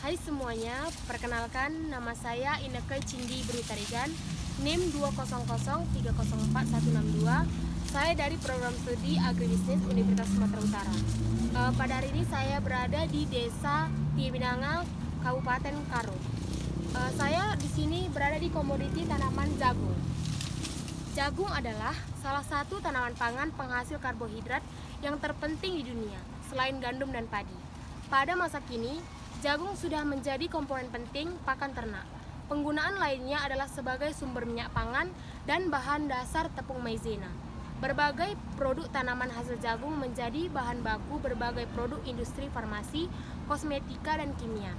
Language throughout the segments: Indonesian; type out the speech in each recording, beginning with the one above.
Hai semuanya, perkenalkan nama saya Ineke Cindi Brutarigan, NIM 200304162. Saya dari program studi Agribisnis Universitas Sumatera Utara. Pada hari ini saya berada di Desa Tiebinanga, Kabupaten Karo. Saya di sini berada di komoditi tanaman jagung. Jagung adalah salah satu tanaman pangan penghasil karbohidrat yang terpenting di dunia, selain gandum dan padi. Pada masa kini, jagung sudah menjadi komponen penting pakan ternak. Penggunaan lainnya adalah sebagai sumber minyak pangan dan bahan dasar tepung maizena. Berbagai produk tanaman hasil jagung menjadi bahan baku berbagai produk industri farmasi, kosmetika, dan kimia.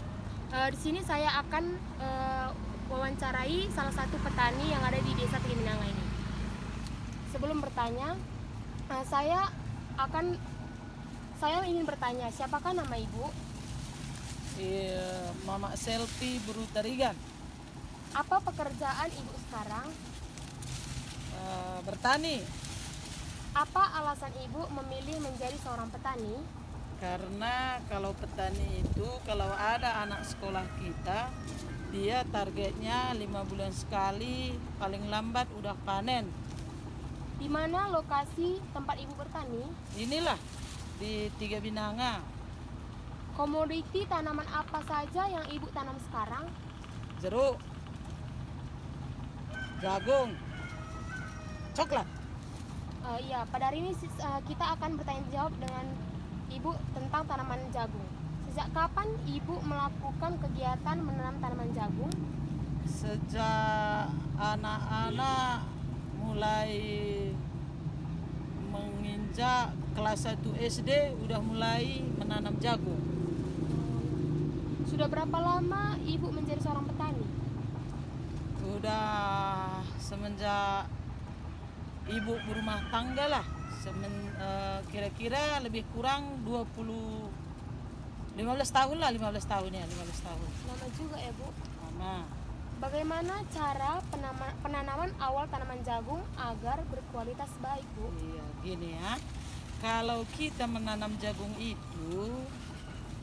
Di sini saya akan wawancarai salah satu petani yang ada di Desa Tiebinanga ini. Sebelum bertanya, saya ingin bertanya, siapakah nama ibu? Mama Selfie Brutarigan. Apa pekerjaan ibu sekarang? Bertani, Apa alasan ibu memilih menjadi seorang petani? karena kalau petani itu kalau ada anak sekolah kita, dia targetnya 5 bulan sekali, paling lambat udah panen. Di mana lokasi tempat ibu bertani? Inilah di Tiebinanga. Komoditi tanaman apa saja yang ibu tanam sekarang? Jeruk, jagung, coklat. Iya, pada hari ini kita akan bertanya jawab dengan ibu tentang tanaman jagung. Sejak kapan ibu melakukan kegiatan menanam tanaman jagung? Sejak anak-anak mulai menginjak kelas 1 SD udah mulai menanam jagung. Sudah berapa lama ibu menjadi seorang petani? Udah semenjak ibu berumah tangga lah, kira-kira lebih kurang 15 tahun lah, 15 tahun ya, 15 tahun. Lama juga ya bu. Mama, Bagaimana cara penanaman awal tanaman jagung agar berkualitas baik bu? iya gini ya. Kalau kita menanam jagung itu,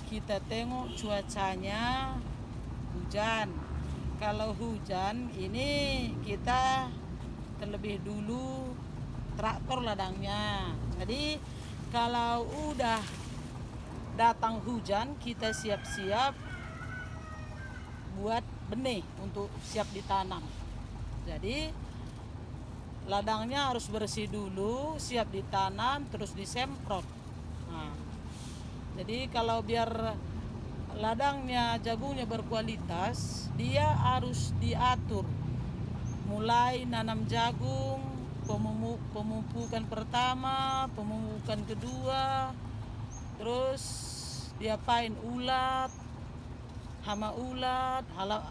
kita tengok cuacanya hujan. Kalau hujan ini kita terlebih dulu traktor ladangnya. Jadi kalau udah datang hujan, kita siap-siap buat benih untuk siap ditanam. Jadi ladangnya harus bersih dulu, siap ditanam, terus disemprot. Nah, jadi kalau biar ladangnya jagungnya berkualitas, dia harus diatur. Mulai nanam jagung, pemupukan pertama, pemupukan kedua, terus diapain ulat, hama ulat,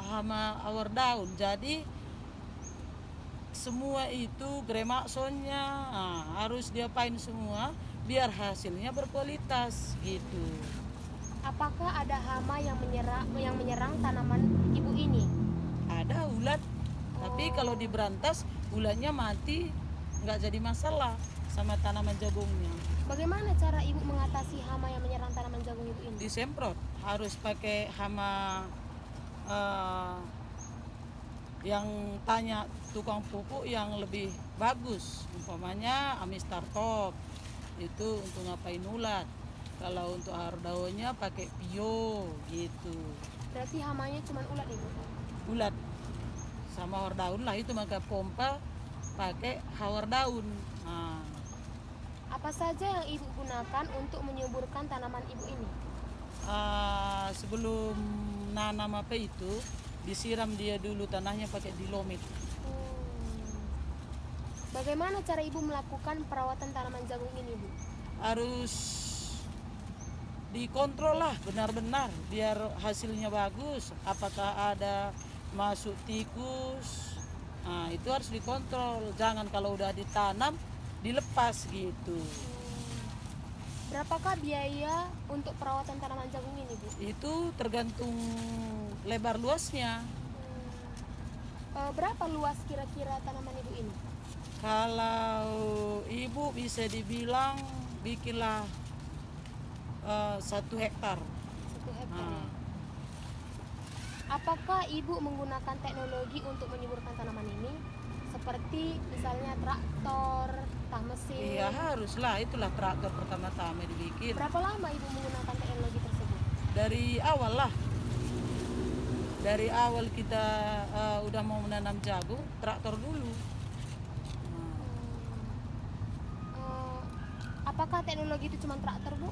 hama awar daun. Jadi semua itu gremaksonnya harus diapain semua biar hasilnya berkualitas gitu. Apakah ada hama yang menyerang tanaman ibu ini? Ada ulat, tapi kalau diberantas ulatnya mati, nggak jadi masalah sama tanaman jagungnya. Bagaimana cara ibu mengatasi hama yang menyerang tanaman jagung ibu ini? Disemprot, harus pakai hama yang tanya tukang pupuk yang lebih bagus, umpamanya Amistar Top itu untuk ngapain ulat. Kalau untuk hawar daunnya pakai Pio gitu. Berarti hamanya cuma ulat ibu? Ulat sama hawar daun lah, itu maka pompa pakai hawar daun. Nah, Apa saja yang ibu gunakan untuk menyuburkan tanaman ibu ini? sebelum nanam apa itu disiram dia dulu tanahnya pakai dilomit. Bagaimana cara ibu melakukan perawatan tanaman jagung ini bu? Harus dikontrol lah benar-benar biar hasilnya bagus. Apakah ada masuk tikus, nah itu harus dikontrol. Jangan kalau udah ditanam dilepas gitu. Berapakah biaya untuk perawatan tanaman jagung ini bu? Itu tergantung lebar luasnya. Berapa luas kira-kira tanaman ibu ini? Kalau ibu bisa dibilang bikinlah 1 hektar. 1 hektar ya? apakah Ibu menggunakan teknologi untuk menyuburkan tanaman ini? Seperti misalnya traktor, tah mesin. Iya haruslah, itulah traktor pertama-tama dibikin. Berapa lama Ibu menggunakan teknologi tersebut? Dari awal lah. Dari awal kita udah mau menanam jagung, traktor dulu. Nah, Apakah teknologi itu cuma traktor, Bu?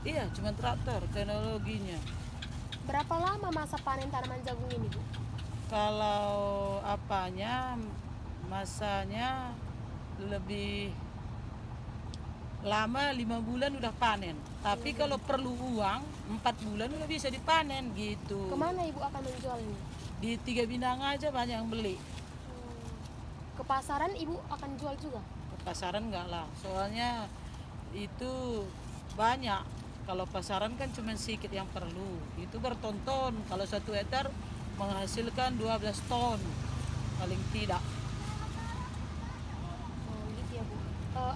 iya, cuma traktor teknologinya. Berapa lama masa panen tanaman jagung ini, Bu? Kalau apanya masanya lebih lama, 5 bulan udah panen. Tapi kalau perlu uang 4 bulan udah bisa dipanen gitu. Kemana Ibu akan menjualnya? Di 3 Bintang aja banyak yang beli. Ke pasaran Ibu akan jual juga? Ke pasaran enggak lah, soalnya itu banyak. Kalau pasaran kan cuma sedikit yang perlu. Itu bertonton. Kalau 1 hektar menghasilkan 12 ton paling tidak. Gitu ya, Bu.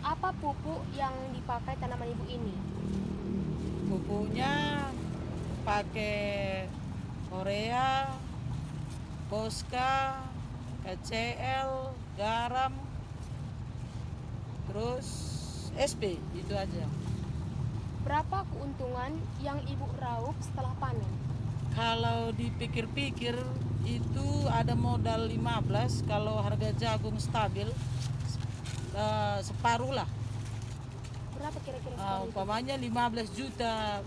Apa pupuk yang dipakai tanaman Ibu ini? Pupuknya pakai urea, Posca, KCL, garam, terus SP, itu aja. Berapa keuntungan yang Ibu raup setelah panen? Kalau dipikir-pikir itu ada modal 15, kalau harga jagung stabil separuh lah. Berapa kira-kira separuh itu? Umpamanya 15 juta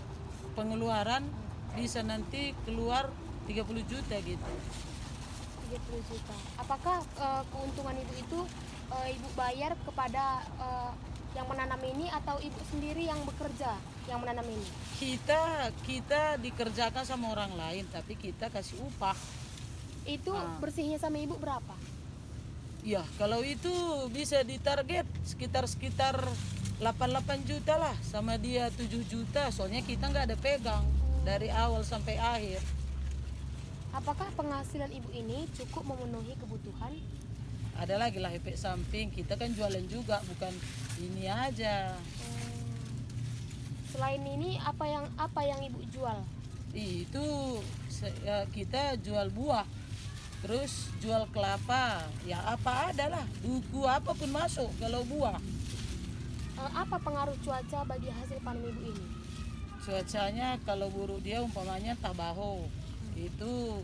pengeluaran, bisa nanti keluar 30 juta gitu. 30 juta. Apakah keuntungan Ibu itu Ibu bayar kepada yang menanam ini atau Ibu sendiri yang bekerja yang menanam ini? Kita dikerjakan sama orang lain, tapi kita kasih upah. Itu bersihnya sama Ibu berapa? Ya, kalau itu bisa ditarget sekitar 88 juta lah, sama dia 7 juta. Soalnya kita nggak ada pegang dari awal sampai akhir. Apakah penghasilan Ibu ini cukup memenuhi kebutuhan? Ada lagi lah efek samping, kita kan jualan juga, bukan ini aja. Selain ini apa yang Ibu jual? Itu kita jual buah, terus jual kelapa, ya apa ada lah, buku apapun masuk kalau buah. Apa pengaruh cuaca bagi hasil panen Ibu ini? Cuacanya kalau buruk dia umpamanya tabaho, itu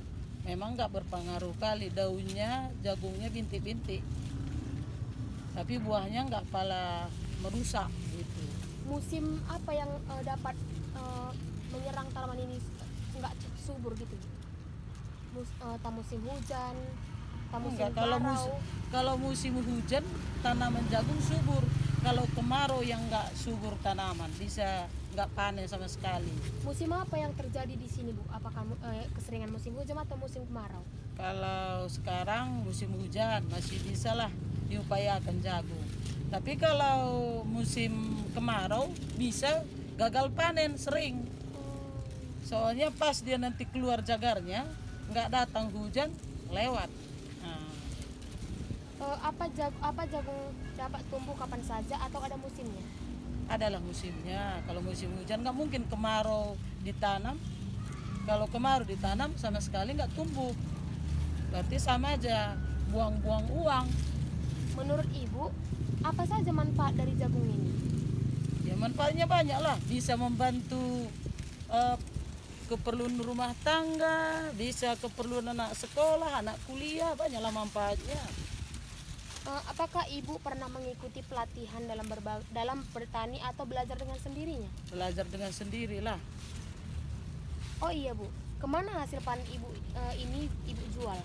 memang nggak berpengaruh kali, daunnya jagungnya bintik-bintik, tapi buahnya nggak pala merusak gitu. Musim apa yang dapat menyerang tanaman ini nggak subur gitu? Musim hujan, musim Enggak, kemarau. kalau musim hujan tanaman jagung subur. Kalau kemarau yang nggak subur tanaman bisa nggak panen sama sekali. Musim apa yang terjadi di sini, Bu? Apakah keseringan musim hujan atau musim kemarau? Kalau sekarang musim hujan masih bisa lah diupayakan jagung. Tapi kalau musim kemarau bisa gagal panen sering. Soalnya pas dia nanti keluar jagarnya nggak datang hujan lewat. Apa jagung dapat tumbuh kapan saja atau ada musimnya? Adalah musimnya. Kalau musim hujan nggak mungkin kemarau ditanam. Kalau kemarau ditanam sama sekali nggak tumbuh. Berarti sama aja buang-buang uang. Menurut Ibu, apa saja manfaat dari jagung ini? Ya manfaatnya banyak lah. Bisa membantu keperluan rumah tangga, bisa keperluan anak sekolah, anak kuliah, banyaklah manfaatnya. Apakah Ibu pernah mengikuti pelatihan dalam bertani atau belajar dengan sendirinya? Belajar dengan sendirilah. Oh iya, Bu. Kemana hasil panen Ibu ini Ibu jual?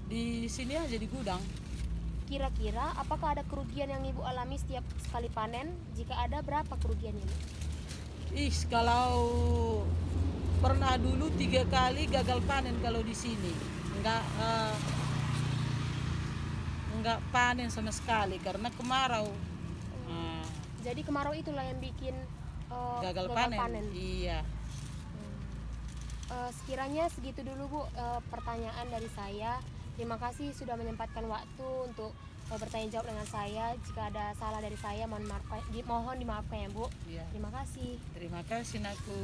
Di sini aja di gudang. Kira-kira apakah ada kerugian yang Ibu alami setiap sekali panen? Jika ada, berapa kerugiannya, Bu? Kalau pernah dulu 3 kali gagal panen kalau di sini. Enggak panen sama sekali karena kemarau. Jadi kemarau itulah yang bikin gagal panen. Iya. Sekiranya segitu dulu, Bu, pertanyaan dari saya. Terima kasih sudah menyempatkan waktu untuk bertanya jawab dengan saya. Jika ada salah dari saya mohon dimaafkan ya, Bu. Iya. Terima kasih. Terima kasih, Naku.